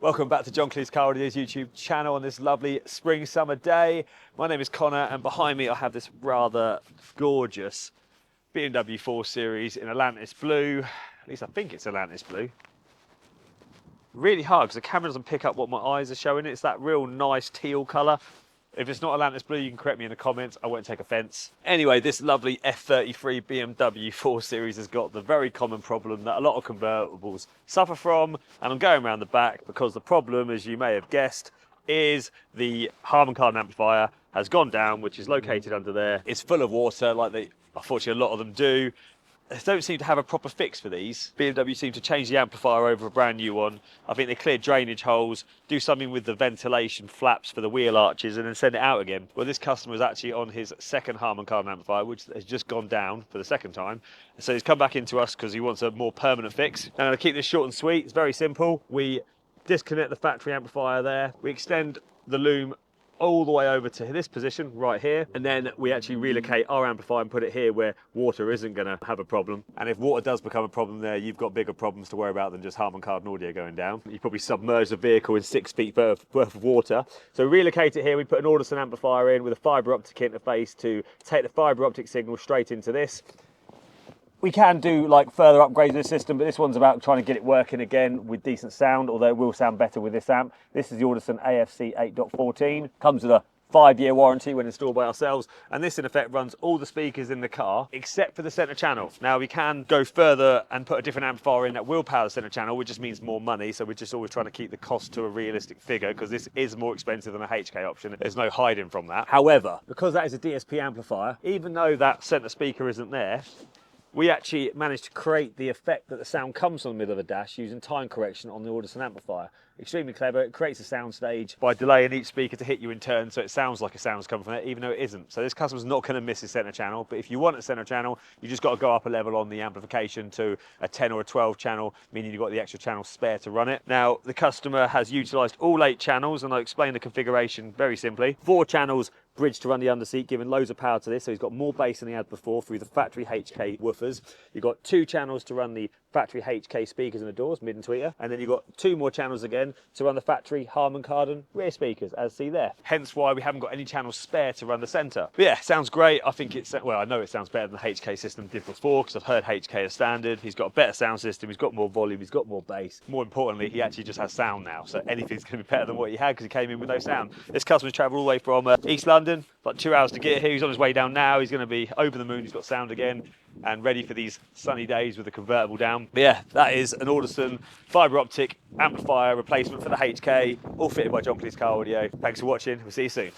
Welcome back to John Kleis Car YouTube channel on this lovely spring summer day. My name is Connor and behind me I have this rather gorgeous BMW 4 Series in Atlantis blue. At least I think it's Atlantis blue. Really hard because the camera doesn't pick up what my eyes are showing. It's that real nice teal colour. If it's not Atlantis blue, you can correct me in the comments. I won't take offence. Anyway, this lovely F33 BMW 4 Series has got the very common problem that a lot of convertibles suffer from. And I'm going around the back because the problem, as you may have guessed, is the Harman Kardon Amplifier has gone down, which is located under there. It's full of water, like unfortunately a lot of them do. They don't seem to have a proper fix for these. BMW seem to change the amplifier over a brand new one. I think they clear drainage holes, do something with the ventilation flaps for the wheel arches and then send it out again. Well, this customer is actually on his second Harman Kardon amplifier, which has just gone down for the second time. So he's come back into us because he wants a more permanent fix. I'm gonna keep this short and sweet. It's very simple. We disconnect the factory amplifier there. We extend the loom all the way over to this position right here, and then we actually relocate our amplifier and put it here where water isn't going to have a problem. And if water does become a problem there, you've got bigger problems to worry about than just Harman Kardon audio going down. You probably submerge the vehicle in 6 feet worth of water. So relocate it here. We put an Audison amplifier in with a fibre optic interface to take the fibre optic signal straight into this. We can do like further upgrades of the system, but this one's about trying to get it working again with decent sound, although it will sound better with this amp. This is the Audison AFC 8.14. Comes with a 5-year warranty when installed by ourselves, and this in effect runs all the speakers in the car except for the centre channel. Now we can go further and put a different amplifier in that will power the centre channel, which just means more money, so we're just always trying to keep the cost to a realistic figure because this is more expensive than a HK option. There's no hiding from that. However, because that is a DSP amplifier, even though that centre speaker isn't there, we actually managed to create the effect that the sound comes from the middle of the dash using time correction on the Audison amplifier. Extremely clever. It creates a sound stage by delaying each speaker to hit you in turn, so it sounds like a sound's coming from it, even though it isn't. So this customer's not going to miss his centre channel, but if you want a centre channel, you just got to go up a level on the amplification to a 10 or a 12 channel, meaning you've got the extra channel spare to run it. Now, the customer has utilised all 8 channels, and I'll explain the configuration very simply. 4 channels bridge to run the underseat, giving loads of power to this, so he's got more bass than he had before through the factory HK woofers. You've got 2 channels to run the factory HK speakers in the doors, mid and tweeter, and then you've got 2 more channels again to run the factory Harman Kardon rear speakers, as see there. Hence why we haven't got any channels spare to run the centre. But yeah, sounds great. I think it's, well, I know it sounds better than the HK system did before because I've heard HK as standard. He's got a better sound system, he's got more volume, he's got more bass. More importantly, he actually just has sound now, so anything's going to be better than what he had because he came in with no sound. This customer's travelled all the way from East London, like 2 hours to get here. He's on his way down now. He's going to be over the moon. He's got sound again and ready for these sunny days with the convertible down. But yeah, that is an Audison fibre optic amplifier replacement for the HK, all fitted by John Kleis Car Audio. Thanks for watching. We'll see you soon.